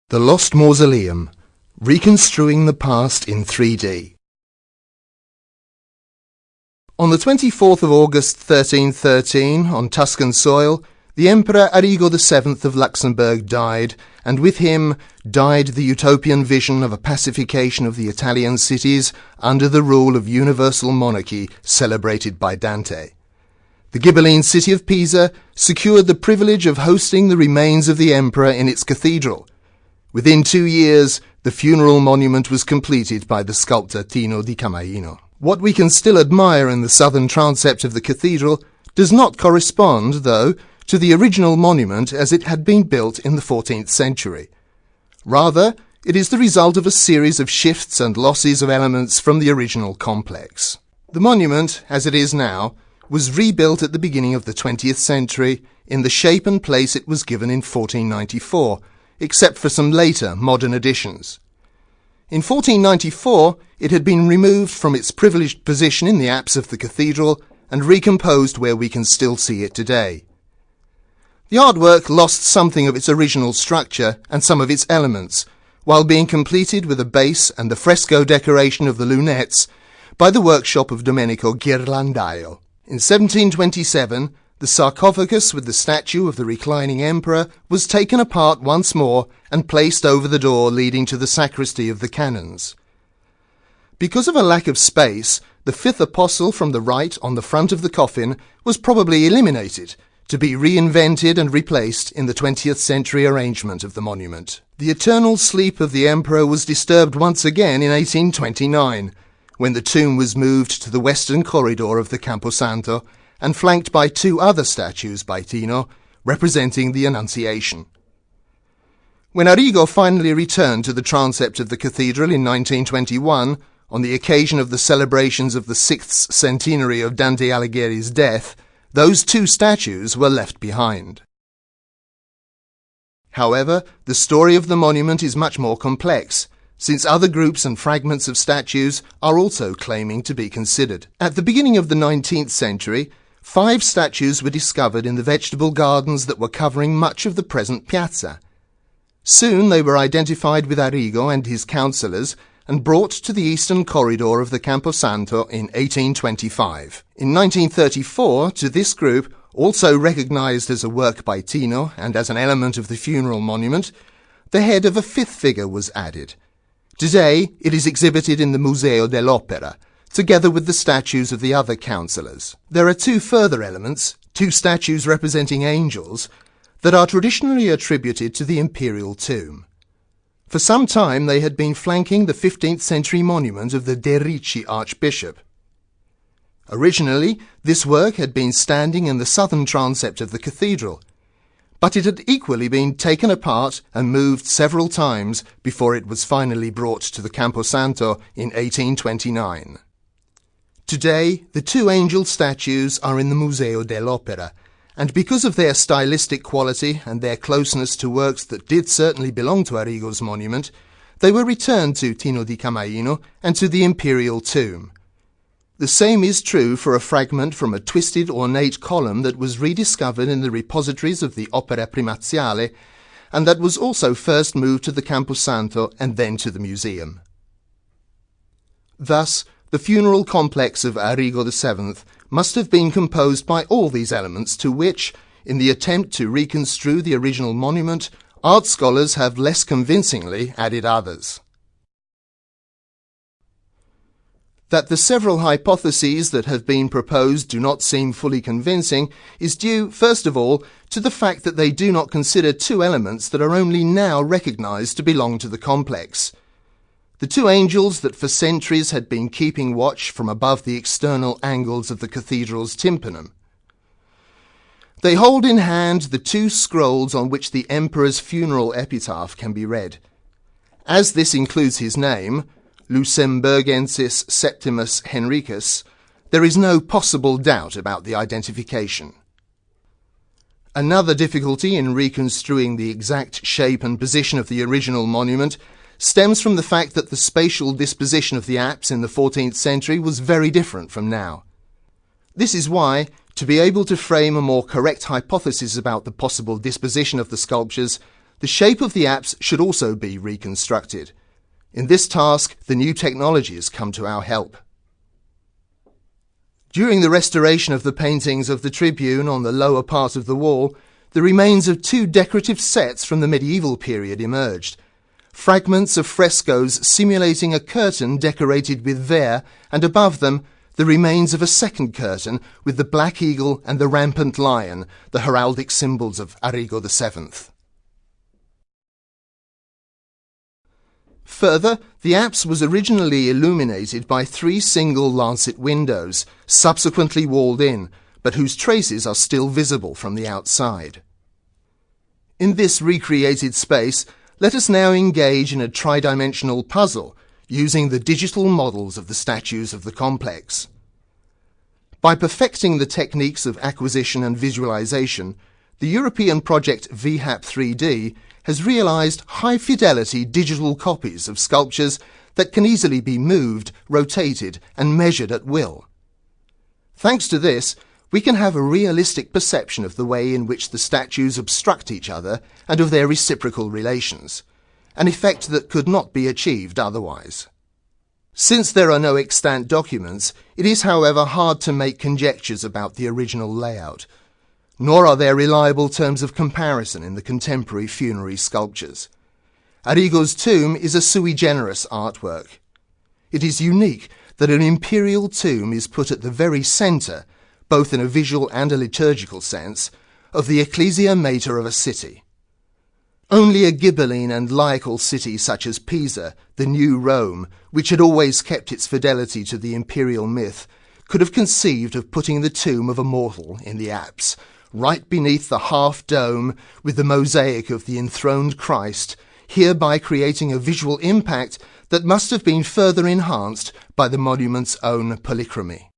The Lost Mausoleum, Reconstruing the Past in 3D. On the 24th of August 1313, on Tuscan soil, the Emperor Arrigo VII of Luxembourg died, and with him died the utopian vision of a pacification of the Italian cities under the rule of universal monarchy celebrated by Dante. The Ghibelline city of Pisa secured the privilege of hosting the remains of the emperor in its cathedral. Within 2 years, the funeral monument was completed by the sculptor Tino di Camaino. What we can still admire in the southern transept of the cathedral does not correspond, though, to the original monument as it had been built in the 14th century. Rather, it is the result of a series of shifts and losses of elements from the original complex. The monument, as it is now, was rebuilt at the beginning of the 20th century in the shape and place it was given in 1494, except for some later modern additions. In 1494, it had been removed from its privileged position in the apse of the cathedral and recomposed where we can still see it today. The artwork lost something of its original structure and some of its elements, while being completed with a base and the fresco decoration of the lunettes by the workshop of Domenico Ghirlandaio. In 1727, the sarcophagus with the statue of the reclining emperor was taken apart once more and placed over the door leading to the sacristy of the canons. Because of a lack of space, the fifth apostle from the right on the front of the coffin was probably eliminated, to be reinvented and replaced in the 20th century arrangement of the monument. The eternal sleep of the emperor was disturbed once again in 1829, when the tomb was moved to the western corridor of the Camposanto and flanked by 2 other statues by Tino, representing the Annunciation. When Arrigo finally returned to the transept of the cathedral in 1921, on the occasion of the celebrations of the 6th centenary of Dante Alighieri's death, those 2 statues were left behind. However, the story of the monument is much more complex, since other groups and fragments of statues are also claiming to be considered. At the beginning of the 19th century, 5 statues were discovered in the vegetable gardens that were covering much of the present piazza. Soon they were identified with Arrigo and his councillors and brought to the eastern corridor of the Camposanto in 1825. In 1934, to this group, also recognised as a work by Tino and as an element of the funeral monument, the head of a 5th figure was added. Today it is exhibited in the Museo dell'Opera, together with the statues of the other councillors. There are 2 further elements, 2 statues representing angels, that are traditionally attributed to the imperial tomb. For some time they had been flanking the 15th century monument of the De Ricci archbishop. Originally, this work had been standing in the southern transept of the cathedral, but it had equally been taken apart and moved several times before it was finally brought to the Camposanto in 1829. Today, the 2 angel statues are in the Museo dell'Opera, and because of their stylistic quality and their closeness to works that did certainly belong to Arrigo's monument, they were returned to Tino di Camaino and to the imperial tomb. The same is true for a fragment from a twisted ornate column that was rediscovered in the repositories of the Opera Primaziale, and that was also first moved to the Camposanto and then to the museum. Thus, the funeral complex of Arrigo VII must have been composed by all these elements to which, in the attempt to reconstrue the original monument, art scholars have less convincingly added others. That the several hypotheses that have been proposed do not seem fully convincing is due, first of all, to the fact that they do not consider 2 elements that are only now recognised to belong to the complex. The 2 angels that for centuries had been keeping watch from above the external angles of the cathedral's tympanum. They hold in hand the 2 scrolls on which the emperor's funeral epitaph can be read. As this includes his name, Luxemburgensis Septimus Henricus, there is no possible doubt about the identification. Another difficulty in reconstruing the exact shape and position of the original monument stems from the fact that the spatial disposition of the apse in the 14th century was very different from now. This is why, to be able to frame a more correct hypothesis about the possible disposition of the sculptures, The shape of the apse should also be reconstructed. In this task, the new technologies come to our help. During the restoration of the paintings of the tribune on the lower part of the wall, the remains of two decorative sets from the medieval period emerged. Fragments of frescoes simulating a curtain decorated with vair, and above them, the remains of a second curtain with the black eagle and the rampant lion, the heraldic symbols of Arrigo VII. Further, the apse was originally illuminated by 3 single lancet windows, subsequently walled in, but whose traces are still visible from the outside. In this recreated space, let us now engage in a tridimensional puzzle using the digital models of the statues of the complex. By perfecting the techniques of acquisition and visualization, the European project VHAP 3D has realized high-fidelity digital copies of sculptures that can easily be moved, rotated, and measured at will. Thanks to this, we can have a realistic perception of the way in which the statues obstruct each other and of their reciprocal relations, an effect that could not be achieved otherwise. Since there are no extant documents, it is, however, hard to make conjectures about the original layout, nor are there reliable terms of comparison in the contemporary funerary sculptures. Arrigo's tomb is a sui generis artwork. It is unique that an imperial tomb is put at the very centre, both in a visual and a liturgical sense, of the ecclesia mater of a city. Only a Ghibelline and laical city such as Pisa, the new Rome, which had always kept its fidelity to the imperial myth, could have conceived of putting the tomb of a mortal in the apse, right beneath the half-dome with the mosaic of the enthroned Christ, hereby creating a visual impact that must have been further enhanced by the monument's own polychromy.